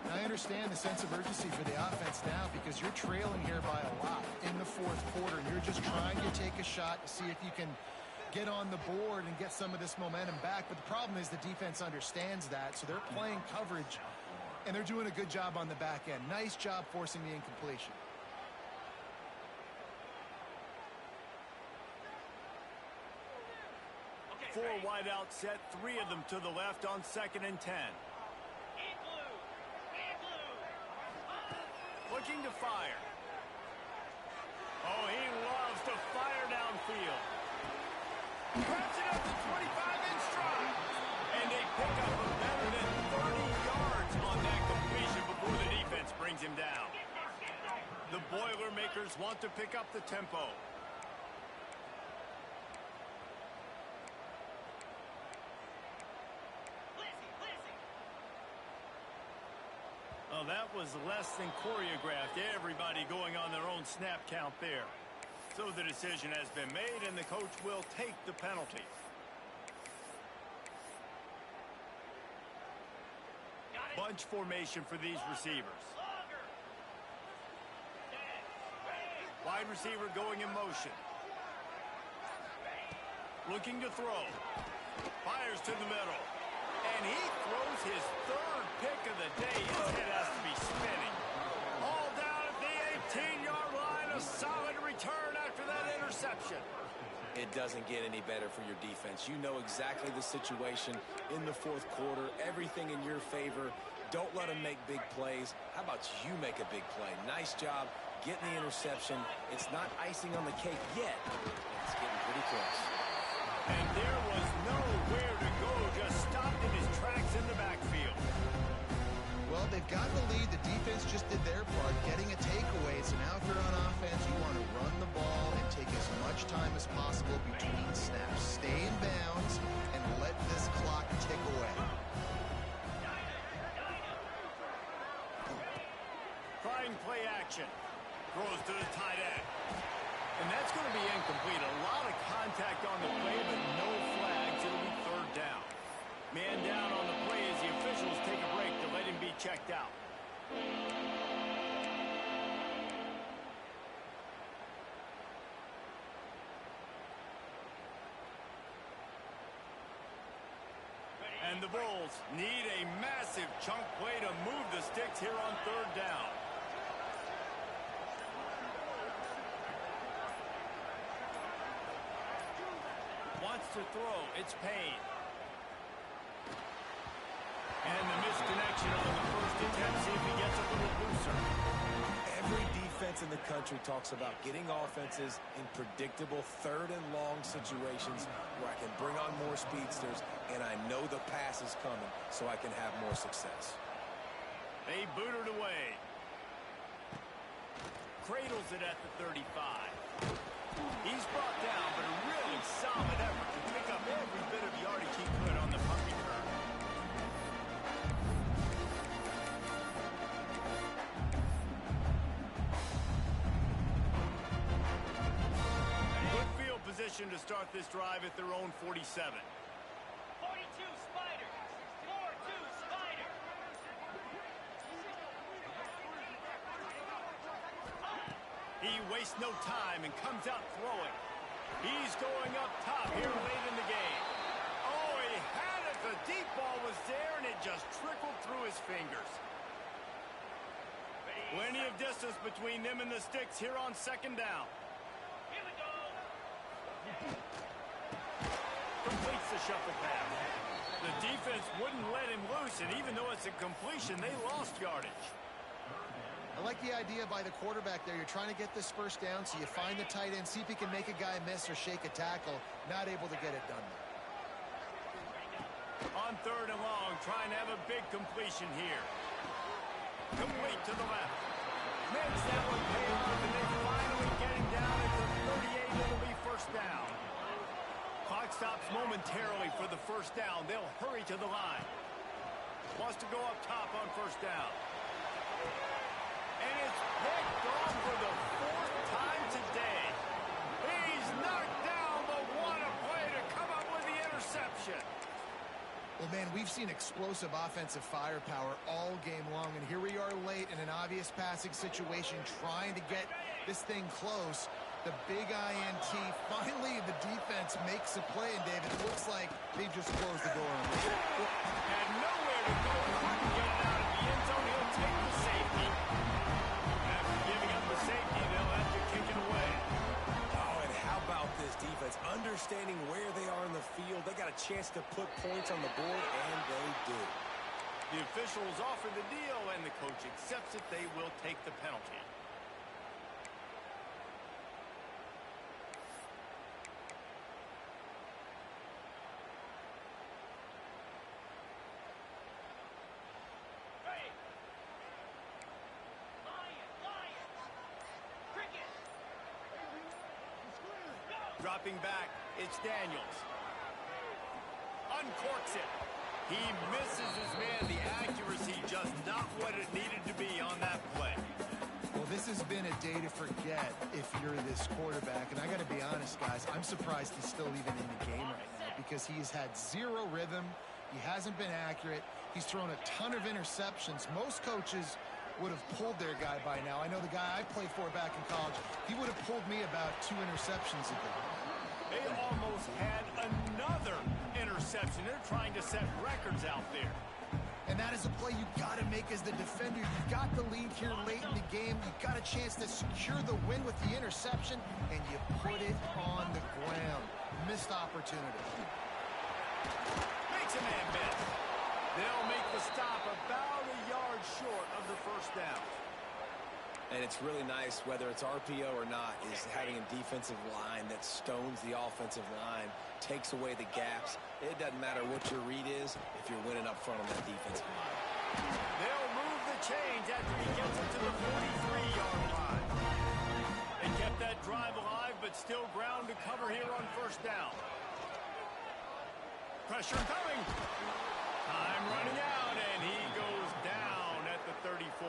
I understand the sense of urgency for the offense now because you're trailing here by a lot in the 4th quarter. You're just trying to take a shot to see if you can get on the board and get some of this momentum back. But the problem is the defense understands that, so they're playing coverage. And they're doing a good job on the back end. Nice job forcing the incompletion. Four wide out set, 3 of them to the left on 2nd and 10. Looking to fire. Oh, he loves to fire downfield. Grabs it up to 25 in stride. And they pick up a better than 30 yards on that completion before the defense brings him down. The Boilermakers want to pick up the tempo. Well, that was less than choreographed. Everybody going on their own snap count there. So the decision has been made, and the coach will take the penalty. Bunch formation for these receivers. Wide receiver going in motion. Looking to throw. Fires to the middle. And he throws his third pick of the day. His head has to be spinning. All down at the 18-yard line. A solid return after that interception. It doesn't get any better for your defense. You know exactly the situation in the fourth quarter. Everything in your favor. Don't let them make big plays. How about you make a big play? Nice job getting the interception. It's not icing on the cake yet. It's getting pretty close. And there was nowhere to go. Just stopped in his tracks in the backfield. Well, they've got the lead. The defense just did their part, getting a takeaway. So now if you're on offense, you want to run the ball and take as much time as possible between snaps. Stay in bounds and let this clock tick away. Trying play action. Throws to the tight end. And that's going to be incomplete. A lot of contact on the play, but no flags. It'll be third down. Man down on the play as the officials take a break to let him be checked out. And the Bulls need a massive chunk play to move the sticks here on third down. Wants to throw. It's Payne. And the misconnection on the first attempt. See if he gets a little looser. Every defense in the country talks about getting offenses in predictable third and long situations where I can bring on more speedsters and I know the pass is coming so I can have more success. They boot it away. Cradles it at the 35. He's brought down, but a really solid effort to pick up every bit of yardage he could on the punt return. Good field position to start this drive at their own 47. 42 Spider. 4-2 Spider. He wastes no time and comes out throwing. He's going up top here late in the game. Oh, he had it. The deep ball was there, and it just trickled through his fingers. Plenty of distance between them and the sticks here on second down. Here we go. Completes the shuffle pass. The defense wouldn't let him loose, and even though it's a completion, they lost yardage. I like the idea by the quarterback there. You're trying to get this first down, so you find the tight end, see if he can make a guy miss or shake a tackle. Not able to get it done there. On third and long, trying to have a big completion here. Complete to the left. Makes that one pay off, and they're finally getting down at the 38. It'll be first down. Clock stops momentarily for the first down. They'll hurry to the line. Wants to go up top on first down. And it's picked off for the fourth time today. He's knocked down, but what a play to come up with the interception. Well, man, we've seen explosive offensive firepower all game long, and here we are late in an obvious passing situation trying to get this thing close. The big INT, finally the defense makes a play, and David, it looks like they just closed the door on this. And nowhere to go, couldn't get it out of the end zone. He'll take the safety. After giving up the safety, they'll have to kick it away. Oh, and how about this defense? Understanding where they are in the field. They got a chance to put points on the board, and they do. The officials offer the deal, and the coach accepts it. They will take the penalty. Dropping back, it's Daniels. Uncorks it. He misses his man. The accuracy just not what it needed to be on that play. Well, this has been a day to forget if you're this quarterback. And I got to be honest, guys, I'm surprised he's still even in the game right now because he's had zero rhythm. He hasn't been accurate. He's thrown a ton of interceptions. Most coaches would have pulled their guy by now. I know the guy I played for back in college, he would have pulled me about 2 interceptions ago. They almost had another interception. They're trying to set records out there. And that is a play you got to make as the defender. You got the lead here late in the game. You got a chance to secure the win with the interception, and you put it on the ground. Missed opportunity. Makes a man miss. They'll make the stop about a yard short of the first down. And it's really nice, whether it's RPO or not, is having a defensive line that stones the offensive line, takes away the gaps. It doesn't matter what your read is if you're winning up front on that defensive line. They'll move the chains after he gets it to the 43-yard line. They kept that drive alive, but still ground to cover here on first down. Pressure coming. Time running out, and he goes down at the 34.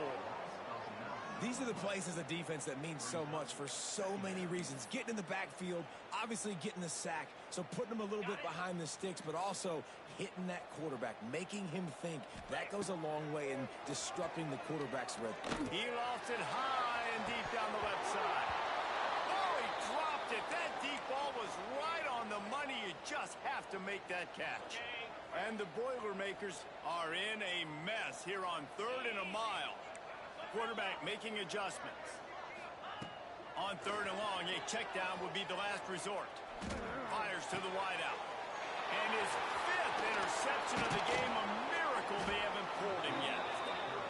These are the plays as a defense that mean so much for so many reasons. Getting in the backfield, obviously getting the sack, so putting him a little bit behind the sticks, but also hitting that quarterback, making him think. That goes a long way in disrupting the quarterback's rhythm. He lost it high and deep down the left side. Oh, he dropped it. That deep ball was right on the money. You just have to make that catch. And the Boilermakers are in a mess here on 3rd and a mile. Quarterback making adjustments. On 3rd and long, a check down would be the last resort. Fires to the wideout. And his 5th interception of the game, a miracle they haven't pulled him yet.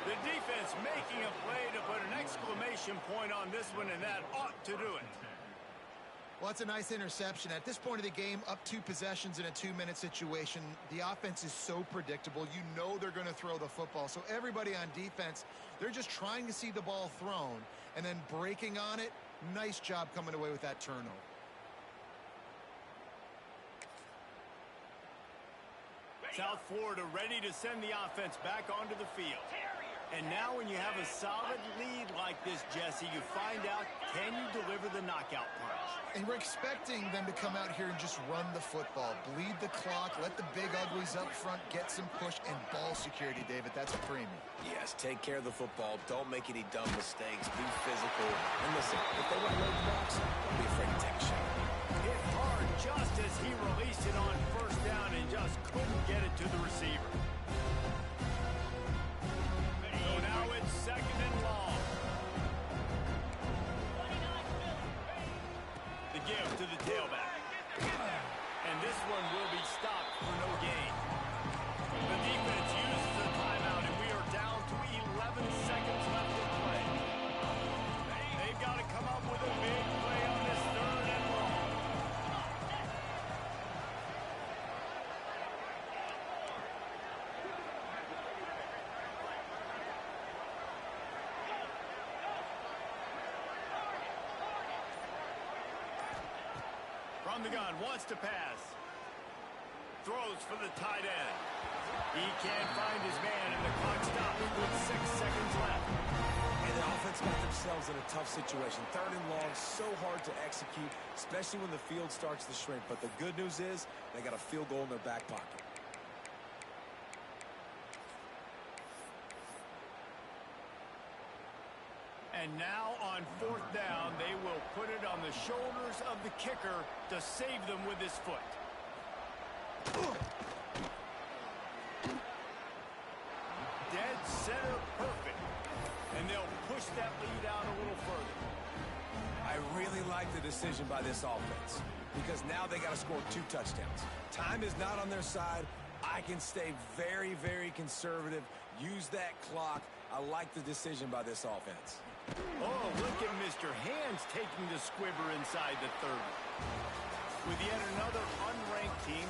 The defense making a play to put an exclamation point on this one, and that ought to do it. Well, that's a nice interception. At this point of the game, up 2 possessions in a 2-minute situation, the offense is so predictable. You know they're going to throw the football. So everybody on defense, they're just trying to see the ball thrown and then breaking on it. Nice job coming away with that turnover. South Florida ready to send the offense back onto the field. And now when you have a solid lead like this, Jesse, you find out, can you deliver the knockout punch? And we're expecting them to come out here and just run the football, bleed the clock, let the big uglies up front get some push and ball security, David. That's a premium. Yes, take care of the football. Don't make any dumb mistakes. Be physical. And listen, if they want to load the box, don't be afraid to take a shot. Hit hard just as he released it on first down and just couldn't get it to the receiver. So now it's 2nd and long. The give to the tailback. And this one will be stopped for no gain. The defense uses a timeout, and we are down to 11 seconds left to play. They've got to come up with a big play on this 3rd and long. From the gun, wants to pass. Throws for the tight end. He can't find his man, and the clock stops with 6 seconds left. And the offense got themselves in a tough situation. 3rd and long, so hard to execute, especially when the field starts to shrink. But the good news is they got a field goal in their back pocket. And now on 4th down, they will put it on the shoulders of the kicker to save them with his foot. Dead center perfect. And they'll push that lead out a little further. I really like the decision by this offense because now they got to score 2 touchdowns. Time is not on their side. I can stay very, very conservative. Use that clock. I like the decision by this offense. Oh, look at Mr. Hands taking the squibber inside the 30. With yet another unranked team